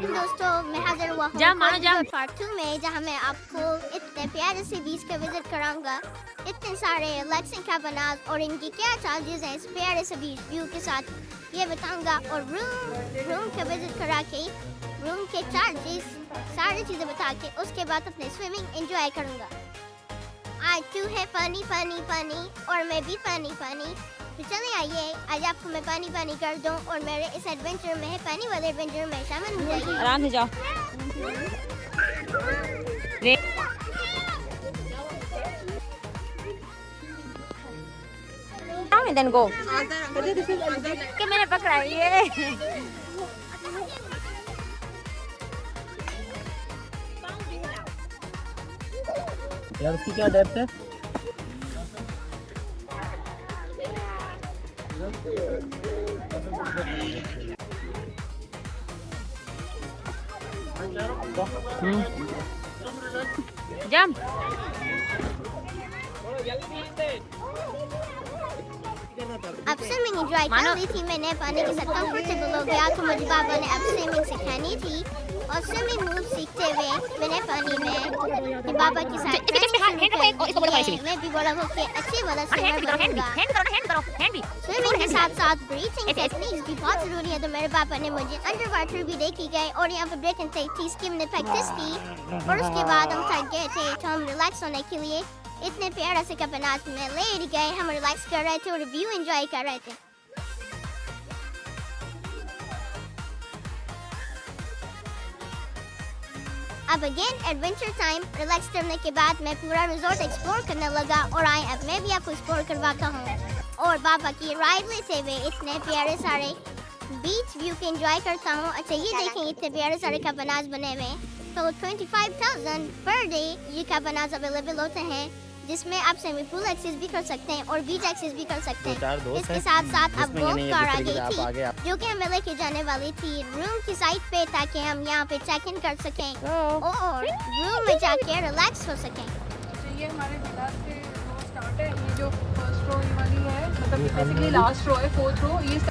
वालेकुम दोस्तों, मैं हाजिर हुआ हूँ पार्ट 2 में, जहाँ मैं आपको इतने प्यारे से बीच का विजिट कराऊंगा। इतने सारे रिलैक्सिंग कैबानास और इनकी क्या चार्जेस हैं इस प्यारे से बीच व्यू के साथ, ये बताऊंगा। और रूम का विजिट करा के रूम के चार्जेस सारी चीज़ें बता के उसके बाद अपने स्विमिंग एंजॉय करूंगा। आज टू है पानी पानी पानी और मैं भी पानी पानी। तो चले आइए, आज आपको मैं पानी पानी कर दूं और मेरे इस एडवेंचर में है पानी वाले एडवेंचर में शामिल हो जाइए। आराम से जाओ। then go. कि मैंने पकड़ा ये। यार उसकी क्या डेप्थ है? जंप। अब स्विमिंग एंजॉय कर ली थी मैंने, पानी के साथ कंफर्टेबल हो गया तो मुझे बाबा ने अब स्विमिंग सिखानी थी। और स्विमिंग मूव सीखते हुए मैंने पानी में बाबा के साथ मैं भी बड़ा होकर अच्छे वाला स्विमर बनूंगा। स्विमिंग के साथ साथ ब्रीथिंग टेक्निक्स भी बहुत जरूरी है, तो मेरे पापा ने मुझे अंडर वाटर भी देखी गए और यहाँ पे ब्रेथ एंड टेक्निक्स की हमने प्रैक्टिस की। और उसके बाद हम थक गए थे तो हम रिलैक्स होने के लिए इतने प्यारा से कैबानास में लेट गए। हम रिलैक्स कर रहे थे और व्यू एंजॉय कर रहे थे। अब अगेन एडवेंचर टाइम। रिलैक्स करने के बाद मैं पूरा रिजॉर्ट एक्सप्लोर करने लगा और अब मैं भी आपको एक्सप्लोर करवाता हूँ और बाबा की राइड लेते हुए इतने प्यारे सारे बीच व्यू के एंजॉय करता हूँ। अच्छा ये देखें, इतने प्यारे सारे कैबानास बने हुए, तो 25,000 पर डे ये कैबानास अवेलेबल होते हैं, जिसमें आप स्विमिंग पूल एक्सेस भी कर सकते हैं और बीच एक्सेस भी कर सकते हैं। इसके साथ साथ अब गोल्फ कार आ गई थी जो कि हमें लेके जाने वाली थी रूम की साइड पे, ताकि हम यहाँ पे चेक इन कर सकें और रूम में जाके रिलैक्स हो सकें। ये हमारे विलास के स्टार्ट है। ये जो फर्स्ट रो वाली है, मतलब बेसिकली लास्ट रो है, फोर्थ रो। ये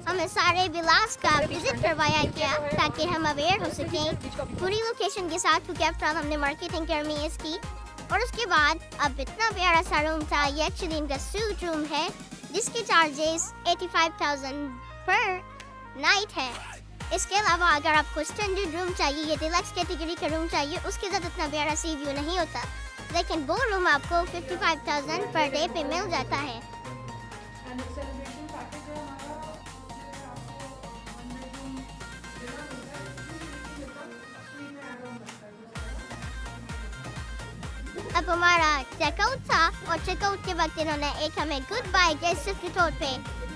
हमें सारे विलास का विजिट करवाया गया ताकि हम अवेयर हो सकें पूरी लोकेशन के साथ, क्योंकि आफ्टर हमने मार्केटिंग करनी है इसकी। और उसके बाद अब इतना प्यारा सा रूम था, ये एक्चुअली इनका सूट रूम है जिसके चार्जेस 85,000 पर नाइट है। इसके अलावा अगर आपको स्टैंडर्ड रूम चाहिए, ये डिलक्स कैटेगरी का रूम चाहिए, उसके साथ इतना प्यारा सी व्यू नहीं होता, लेकिन वो रूम आपको 55,000 पर डे पे मिल जाता है। अब हमारा चेकआउट था और चेकआउट के वक्त इन्होंने एक हमें गुड बाय गिफ्ट के तौर पे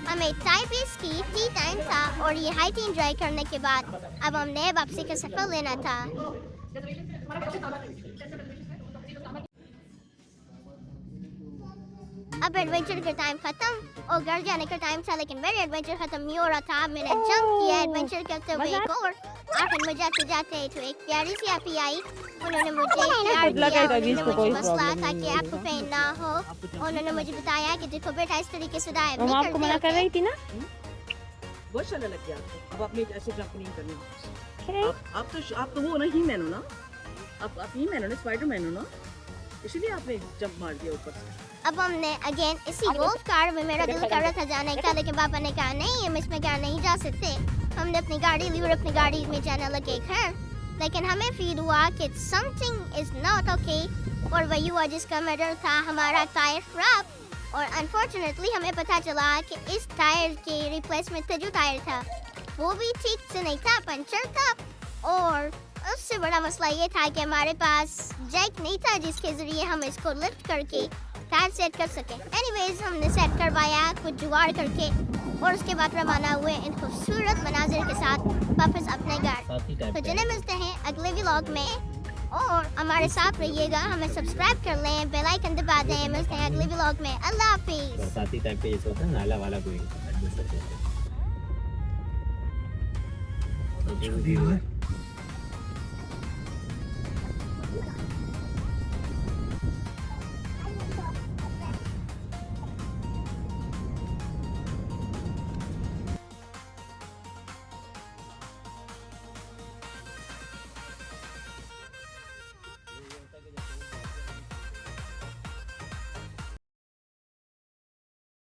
हमें चाय पेश की। टी टाइम था और ये हाई टी एंजॉय करने के बाद अब हमने वापसी का सफर लेना था। अब एडवेंचर का टाइम खत्म और घर जाने का टाइम था, लेकिन मेरा एडवेंचर खत्म नहीं हो रहा था। मैंने जंप किया एडवेंचर करते हुए एक और आखिर में जाते जाते तो एक प्यारी सी आपी आई। उन्होंने मुझे प्यार दिया, उन्होंने मुझे बसला ताकि आपको पेन ना हो। उन्होंने मुझे बताया कि देखो बेटा इस तरीके से डाइव नहीं आपको मना कर रही थी ना, बहुत अच्छा लग गया आपको। अब आपने ऐसे जंप नहीं करनी। आप तो वो ना ही मैन हो ना, आप ही मैन हो ना, स्पाइडरमैन हो ना, इसलिए आपने जंप मार दिया ऊपर से। अब हमने अगेन इसी गोल्फ कार में, मेरा दिल कर रहा था जाने का, लेकिन पापा ने कहा नहीं हम इसमें कार नहीं जा सकते। हमने अपनी गाड़ी ली और अपनी गाड़ी में जाने लगे घर, लेकिन हमें फील हुआ कि समथिंग इज नॉट ओके। और वही हुआ जिसका मैटर था, हमारा टायर खराब। और अनफॉर्चुनेटली हमें पता चला कि इस टायर के रिप्लेसमेंट पे जो टायर था वो भी ठीक से नहीं था, पंचर था। और उससे बड़ा मसला ये था कि हमारे पास जैक नहीं था जिसके जरिए हम इसको लिफ्ट करके टायर सेट कर सके। एनीवेज हमने सेट करवाया कुछ जुगाड़ करके और उसके बाद रवाना हुए इन खूबसूरत मनाजिर के साथ वापस अपने घर। तो चले मिलते हैं अगले व्लॉग में और हमारे साथ रहिएगा, हमें सब्सक्राइब कर लें, बेल आइकन दबा दें। मिलते हैं अगले व्लॉग में। अल्लाह हाफिज। बरसाती टाइप पे ऐसा होता है, नाला वाला कोई